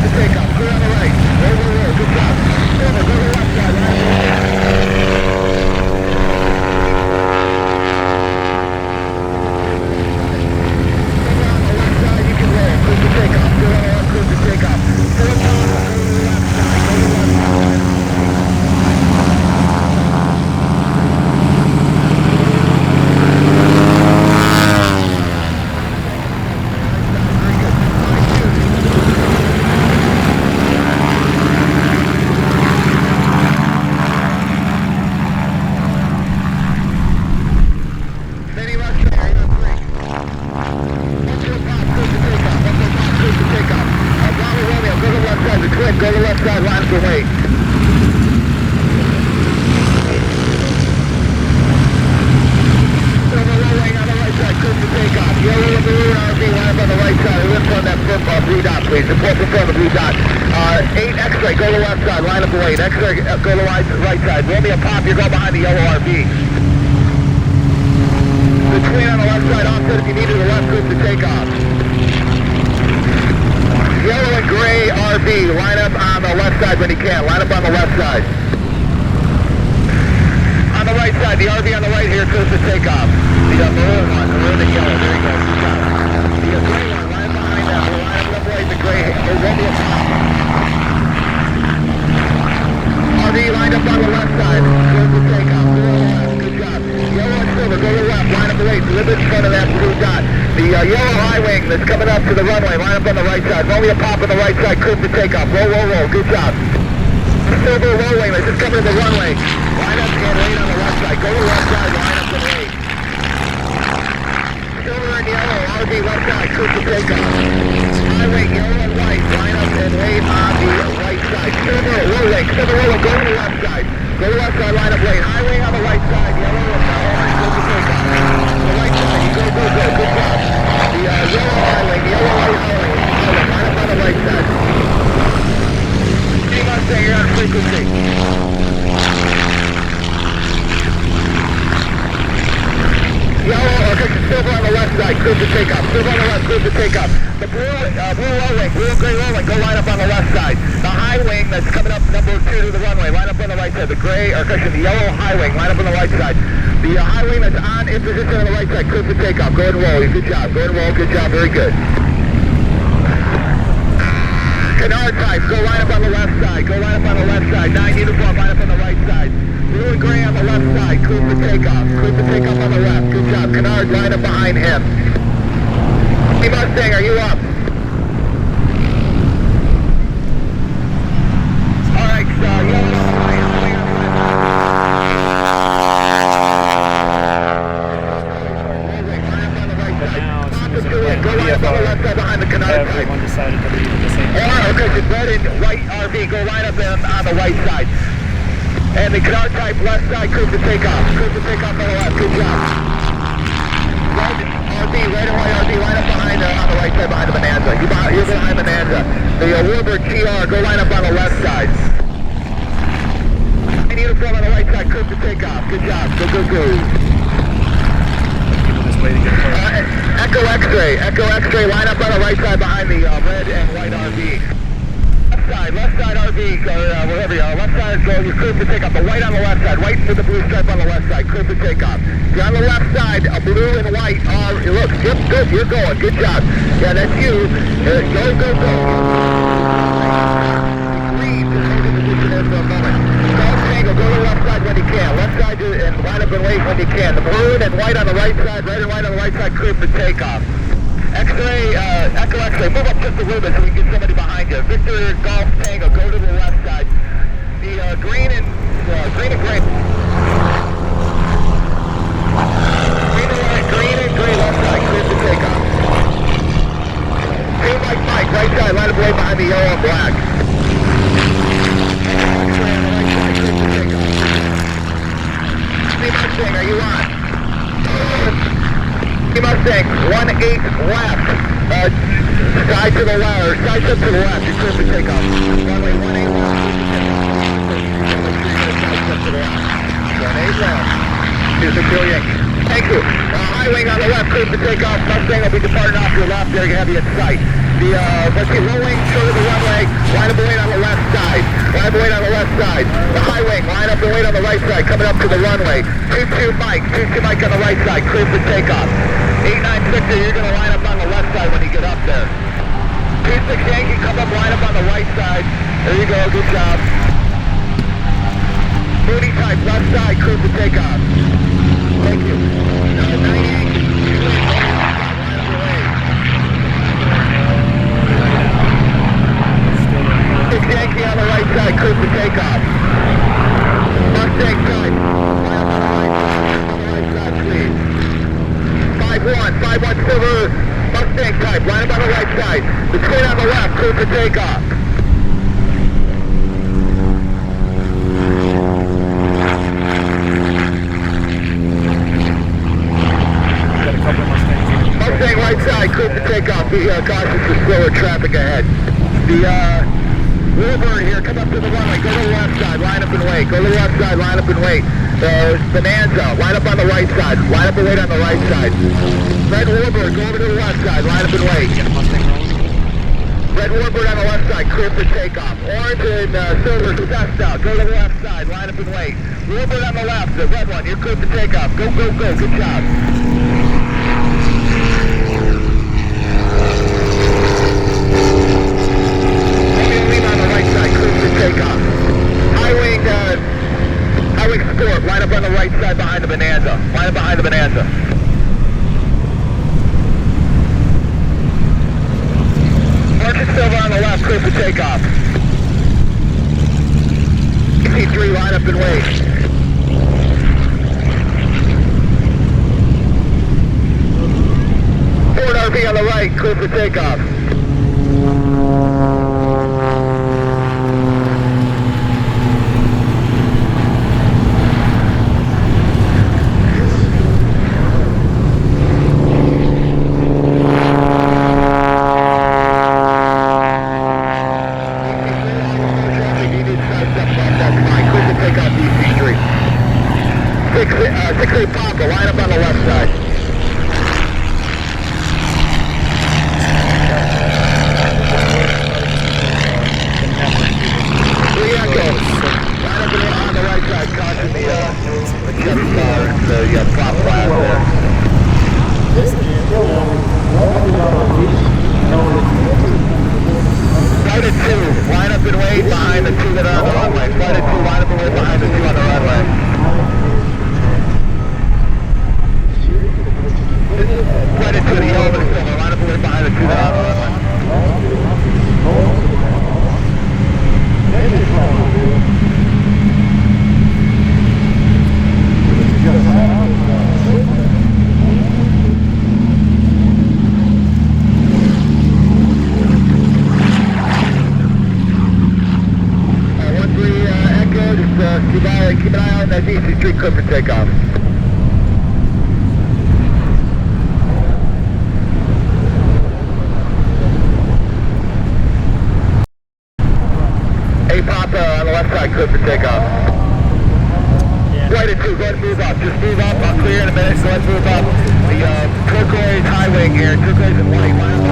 to takeoff. Clear on the right. Roll, roll, roll. Good job. Silver, go to the left side. Go to the left side, line for weight. Silver rolling on the right side, clear for takeoff. Yellow and blue and RV, line up on the right side. Lift on that blue dot, please. Support in front of the blue dot. 8 X-ray, go to the left side, line up the weight. X-ray, go to the right side. Roll me a pop, you're going behind the yellow RV. Between on the left side, offset if you need to the left, clear for takeoff. Yellow and gray RV, line up on the left side when you can. Line up on the left side. On the right side, the RV on the right here, clears to takeoff. The maroon one, the maroon and yellow, there you go. Good job. The gray one, line up behind that. We'll line up the blade, the gray, or roll me a top. RV lined up on the left side, clears to takeoff. Good job. Yellow and silver, go to the left, line up the weight, deliver in front of that blue dot. The yellow high wing that's coming up to the runway, line up on the right side. Roll me a pop on the right side, clear for takeoff. Roll, roll, roll, good job. Silver roll wing that's just coming to the runway. Line up and wait on the left side. Go to the left side, line up and wait. Silver and yellow, RV left side, clear for takeoff. High wing, yellow and white, line up and wait on the right side. Silver roll wing, silver roll wing, go to the left side. Go to the left side, line up wait. High wing on the right side, yellow and orange, clear for takeoff. The right side, you go, go, go, good job. The yellow highway, the yellow highway, line up on the right side. Team Mustang, you're on frequency. Yellow, okay, silver on the left side, clear for takeoff. Silver on the left, clear for takeoff. The blue low wing, blue and gray low wing, go line up on the left side. The high wing that's coming up number 2 to the runway, line up on the right side. The gray, or the yellow high wing, line up on the right side. The high wing that's on in position on the right side, clear for takeoff. Go ahead and roll. Good job. Go ahead and roll. Good job. Very good. Canard type. Go line up on the left side. Go line up on the left side. 9 uniform. Line up on the right side. Blue and gray on the left side. Clear for takeoff. Clear for takeoff on the left. Good job. Canard line up behind him. Team Mustang, are you up? All right. Yellow on the right. Everyone decided to leave at the same time. Okay, the red and white RV, go line up on the right side. And the car type left side, clear for takeoff. Clear for takeoff on the left, good job. Red RV, red and white RV, line up behind on the right side behind the Bonanza. You're behind Bonanza. The Warbird TR, go line up on the left side. And uniform on the right side, clear for takeoff. Good job, go, go, go. Echo X-ray, line up on the right side behind the red and white RV. Left side RV, or wherever you are, left side, go, you're clear for takeoff. The white on the left side, white with the blue stripe on the left side, clear for takeoff. You're on the left side, blue and white are, look, yep, good, you're going, good job. Yeah, that's you. Go, go, go. Green, just hold in position there for a moment. Golf Tango, go to the left side when you can. Left side and line up and wait when you can. The maroon and white on the right side, red and white on the right side, clear for takeoff. X-ray, Echo X-ray, move up just a little bit so we can get somebody behind you. Victor Golf Tango, go to the left side. The green and gray. Green and gray left side, clear for takeoff. Green like Mike, right side, line up way behind the yellow and black. X-ray on the right side, clear for takeoff. Team Mustang, are you on? Team Mustang, 1-8 left, side to the left, or side up to the left, you're clear for takeoff. Runway 1-8 left, side up to the left. 1-8 left. Here's the Billion. Thank you. High wing on the left, clear for takeoff. Mustang will be departing off your left there, you have you in sight. Let's see, low wing, short of the runway, line up and wait on the left side. Line up and wait on the left side. The high wing, line up and wait on the right side, coming up to the runway. 22 Mike on the right side, clear for takeoff. 896, you're going to line up on the left side when you get up there. 26 Yankee, come up, line up on the right side. There you go, good job. Moody type, left side, clear for takeoff. Thank you. 9 Yankee, Yankee on the right side, clear for takeoff. Mustang type, line up on the right side, please. 5-1 silver, Mustang type, line up on the right side. The twin on the left, clear for takeoff. Got a couple of Mustangs. Mustang right side, clear for takeoff. Be cautious for slower traffic ahead. The Warbird here, come up to the runway, go to the left side, line up and wait. Go to the left side, line up and wait. Bonanza, line up on the right side, line up and wait on the right side. Red Warbird, go over to the left side, line up and wait. Red Warbird on the left side, clear for takeoff. Orange and silver, Cessna, go to the left side, line up and wait. Warbird on the left, the red one, you're clear for takeoff. Go, good job. Takeoff. High wing sport, line up on the right side behind the Bonanza. Line up behind the Bonanza. Orange and silver on the left, clear for takeoff. C3, line up and wait. Ford RV on the right, clear for takeoff. Papa, line up on the left side. Echo, line up on the right side, caution the prop flag there. Flight of 2, line up and wait behind the 2 that are on the runway. Flight of 2, line up and wait behind the 2 on the runway. Flight of 2 to the yellow and silver, line up and wait behind the 2 that are on the runway. Echo, just keep an eye on that DC3 clip for takeoff. On the left side, clip for takeoff. Flight of 2, go ahead and move up. Just move up. I'll clear in a minute, so let's move up. The turquoise high wing here, turquoise and white. Line up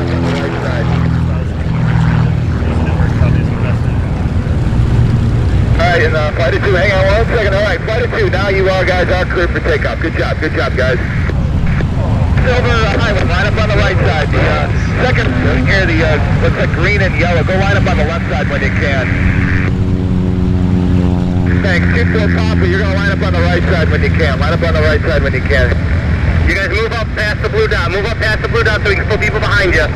on the right side. Alright, and Flight of 2, hang on 1 second. Alright, Flight of 2, now you all guys are clear for takeoff. Good job, guys. Silver highway, line up on the right side. The second here, looks like green and yellow. Go line up on the left side when you can. Thanks. 2-4 Papa, you're going to line up on the right side when you can. Line up on the right side when you can. You guys move up past the blue dot. Move up past the blue dot so we can put people behind you.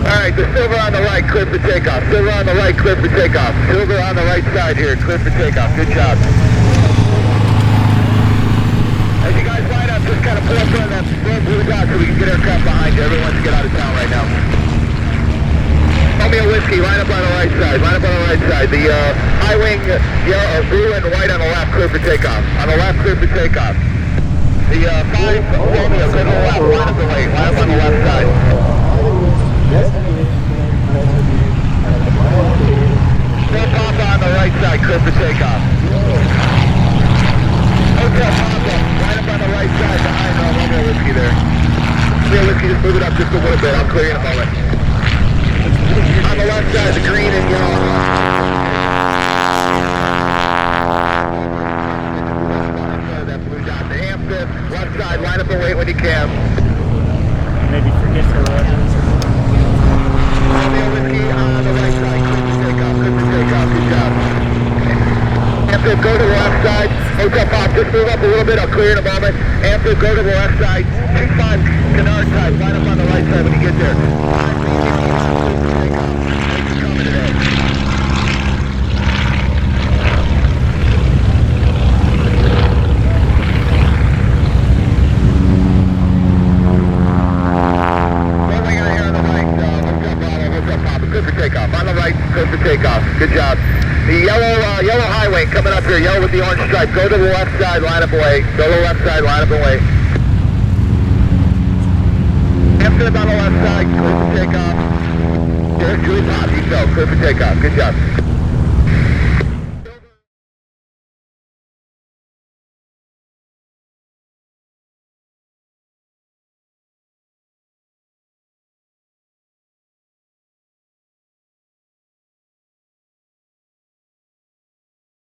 Alright, the silver on the right, clear for takeoff. Silver on the right, clear for takeoff. Silver on the right side here, clear for takeoff. Good job. As you guys line up, just kind of pull up on that blue dot so we can get aircraft behind you. Everyone wants to get out of town right now. Romeo Whiskey, line up on the right side. Line up on the right side. The high wing, yellow, blue and white on the left, clear for takeoff. On the left, clear for takeoff. The 5 Romeo, go to the left. Line up the right. Line up on the left side. Still Papa on the right side, clear for takeoff. clear in a moment. On the left side, the green and yellow. That blue dot, the Hampton, left side, line up and wait when you can. Maybe forget to run. Romeo Whiskey on the right side, good to take off, good job. Hampton, go to the left side, hotel pop, just move up a little bit, I'll clear in a moment. Hampton, go to the left side, 25 Canard side, line up on the right side when you get there. Coming today. Good for takeoff. On the right, good for takeoff. Good job. The yellow high wing coming up here. Yellow with the orange stripe. Go to the left side, line up away. Go to the left side, line up away. Hampton on the left side. Good for takeoff. There's Julie Pop. You go. Good for takeoff. Good job.